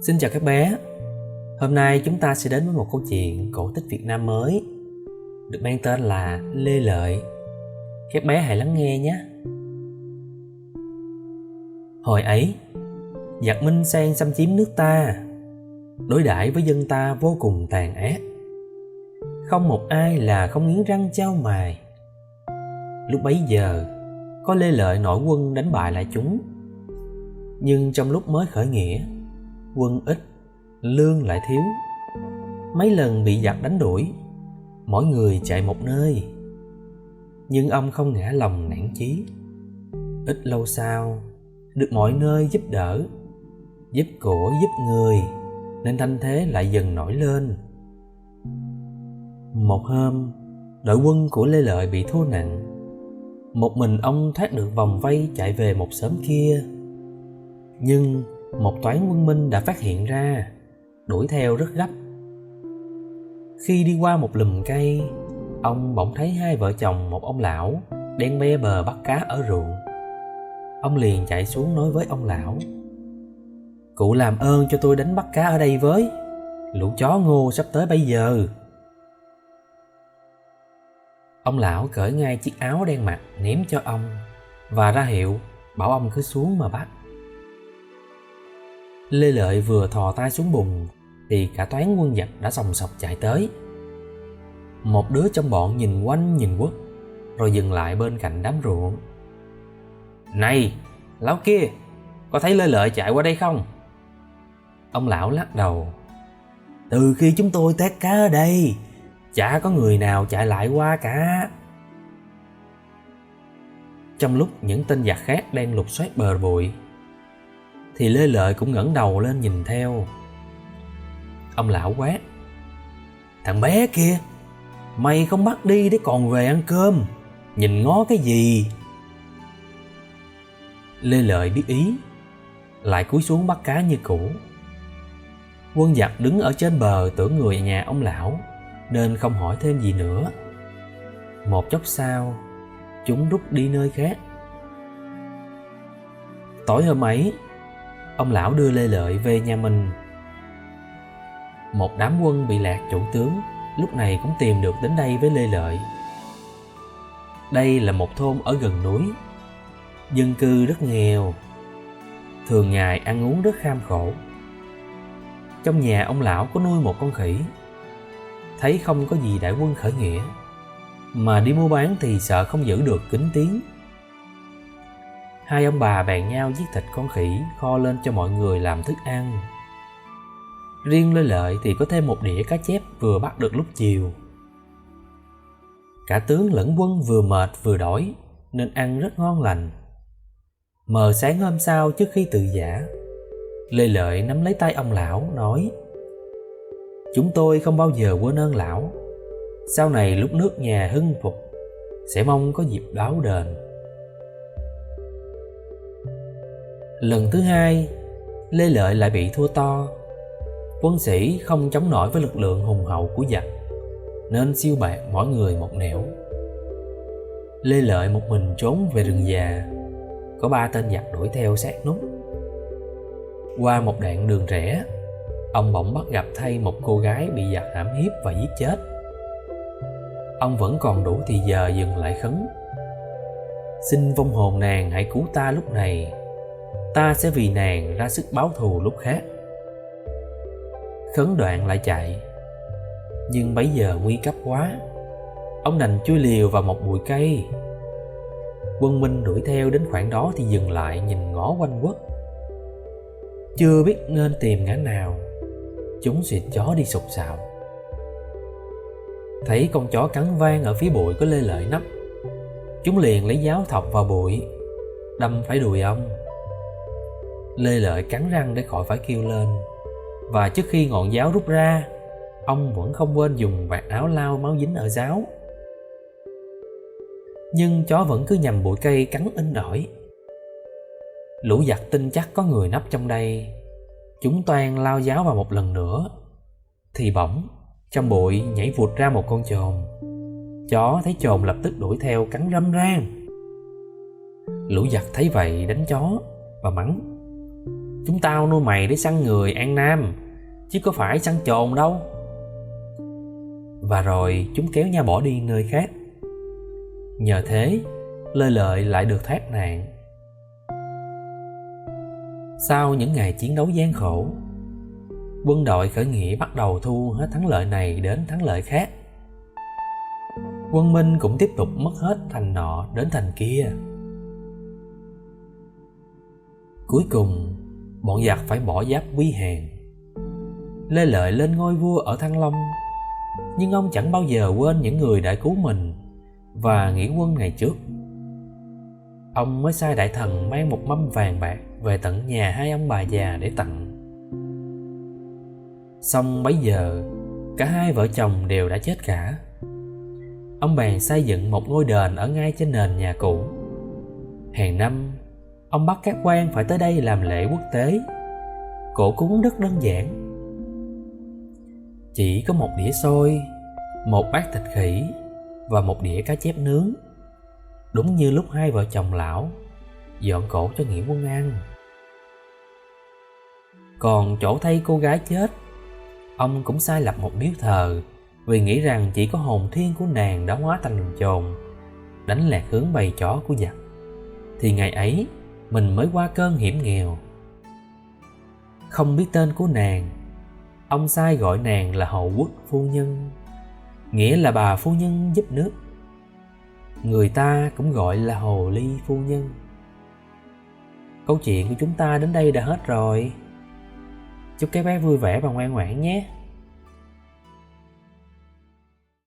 Xin chào các bé. Hôm nay chúng ta sẽ đến với một câu chuyện cổ tích Việt Nam mới được mang tên là Lê Lợi. Các bé hãy lắng nghe nhé. Hồi ấy, giặc Minh sang xâm chiếm nước ta, đối đãi với dân ta vô cùng tàn ác. Không một ai là không nghiến răng chau mài. Lúc bấy giờ, có Lê Lợi nổi quân đánh bại lại chúng. Nhưng trong lúc mới khởi nghĩa, quân ít, lương lại thiếu. Mấy lần bị giặc đánh đuổi, mỗi người chạy một nơi. Nhưng ông không ngã lòng nản chí. Ít lâu sau, được mọi nơi giúp đỡ, giúp của giúp người, nên thanh thế lại dần nổi lên. Một hôm, đội quân của Lê Lợi bị thua nặng. Một mình ông thoát được vòng vây chạy về một xóm kia. Nhưng một toán quân Minh đã phát hiện ra, đuổi theo rất gấp. Khi đi qua một lùm cây, ông bỗng thấy hai vợ chồng một ông lão đang be bờ bắt cá ở ruộng. Ông liền chạy xuống nói với ông lão: "Cụ làm ơn cho tôi đánh bắt cá ở đây với, lũ chó ngô sắp tới bây giờ." Ông lão cởi ngay chiếc áo đang mặc ném cho ông và ra hiệu bảo ông cứ xuống mà bắt. Lê Lợi vừa thò tay xuống bùn thì cả toán quân giặc đã xồng xọc chạy tới. Một đứa trong bọn nhìn quanh nhìn quất rồi dừng lại bên cạnh đám ruộng. "Này, lão kia, có thấy Lê Lợi chạy qua đây không?" Ông lão lắc đầu: "Từ khi chúng tôi tét cá ở đây, chả có người nào chạy lại qua cả." Trong lúc những tên giặc khác đang lục soát bờ bụi thì Lê Lợi cũng ngẩng đầu lên nhìn theo. Ông lão quát: "Thằng bé kia, mày không bắt đi để còn về ăn cơm, nhìn ngó cái gì?" Lê Lợi biết ý, lại cúi xuống bắt cá như cũ. Quân giặc đứng ở trên bờ tưởng người nhà ông lão nên không hỏi thêm gì nữa. Một chốc sau, chúng rút đi nơi khác. Tối hôm ấy, ông lão đưa Lê Lợi về nhà mình. Một đám quân bị lạc chủ tướng lúc này cũng tìm được đến đây với Lê Lợi. Đây là một thôn ở gần núi, dân cư rất nghèo, thường ngày ăn uống rất kham khổ. Trong nhà ông lão có nuôi một con khỉ. Thấy không có gì đại quân khởi nghĩa, mà đi mua bán thì sợ không giữ được kính tiếng. Hai ông bà bèn nhau giết thịt con khỉ kho lên cho mọi người làm thức ăn. Riêng Lê Lợi thì có thêm một đĩa cá chép vừa bắt được lúc chiều. Cả tướng lẫn quân vừa mệt vừa đói nên ăn rất ngon lành. Mờ sáng hôm sau, trước khi tự giã, Lê Lợi nắm lấy tay ông lão nói: "Chúng tôi không bao giờ quên ơn lão. Sau này lúc nước nhà hưng phục, sẽ mong có dịp báo đền." Lần thứ hai, Lê Lợi lại bị thua to. Quân sĩ không chống nổi với lực lượng hùng hậu của giặc, nên siêu bạt mỗi người một nẻo. Lê Lợi một mình trốn về rừng già. Có 3 tên giặc đuổi theo sát nút. Qua một đoạn đường rẽ, ông bỗng bắt gặp thay một cô gái bị giặc hãm hiếp và giết chết. Ông vẫn còn đủ thì giờ dừng lại khấn: "Xin vong hồn nàng hãy cứu ta lúc này, ta sẽ vì nàng ra sức báo thù lúc khác." Khấn đoạn lại chạy. Nhưng bấy giờ nguy cấp quá, ông đành chui liều vào một bụi cây. Quân Minh đuổi theo đến khoảng đó thì dừng lại nhìn ngó quanh quất. Chưa biết nên tìm ngã nào, chúng xịt chó đi sục sạo. Thấy con chó cắn vang ở phía bụi có Lê Lợi nấp, chúng liền lấy giáo thọc vào bụi, đâm phải đùi ông. Lê Lợi cắn răng để khỏi phải kêu lên, và trước khi ngọn giáo rút ra, ông vẫn không quên dùng vạt áo lau máu dính ở giáo. Nhưng chó vẫn cứ nhằm bụi cây cắn inh ỏi. Lũ giặc tin chắc có người nấp trong đây, chúng toan lao giáo vào một lần nữa. Thì bỗng trong bụi nhảy vụt ra một con chồn. Chó thấy chồn lập tức đuổi theo cắn râm ran. Lũ giặc thấy vậy đánh chó và mắng: Chúng tao nuôi mày để săn người An Nam, chứ có phải săn trồn đâu. Và rồi chúng kéo nhau bỏ đi nơi khác. Nhờ thế, Lê Lợi lại được thoát nạn. Sau những ngày chiến đấu gian khổ, quân đội khởi nghĩa bắt đầu thu hết thắng lợi này đến thắng lợi khác. Quân Minh cũng tiếp tục mất hết thành nọ đến thành kia. Cuối cùng, bọn giặc phải bỏ giáp quy hàng. Lê Lợi lên ngôi vua ở Thăng Long, nhưng ông chẳng bao giờ quên những người đã cứu mình và nghĩa quân ngày trước. Ông mới sai đại thần mang một mâm vàng bạc về tận nhà hai ông bà già để tặng. Xong bấy giờ, cả hai vợ chồng đều đã chết cả. Ông bèn xây dựng một ngôi đền ở ngay trên nền nhà cũ. Hàng năm, ông bắt các quan phải tới đây làm lễ quốc tế. Cỗ cúng rất đơn giản. Chỉ có một đĩa xôi, một bát thịt khỉ và một đĩa cá chép nướng. Đúng như lúc hai vợ chồng lão dọn cỗ cho nghĩa quân ăn. Còn chỗ thay cô gái chết, ông cũng sai lập một miếu thờ, vì nghĩ rằng chỉ có hồn thiêng của nàng đã hóa thành hình chồn, đánh lạc hướng bầy chó của giặc, thì ngày ấy mình mới qua cơn hiểm nghèo. Không biết tên của nàng, ông sai gọi nàng là Hậu Quốc phu nhân, nghĩa là bà phu nhân giúp nước. Người ta cũng gọi là Hồ Ly phu nhân. Câu chuyện của chúng ta đến đây đã hết rồi. Chúc các bé vui vẻ và ngoan ngoãn nhé.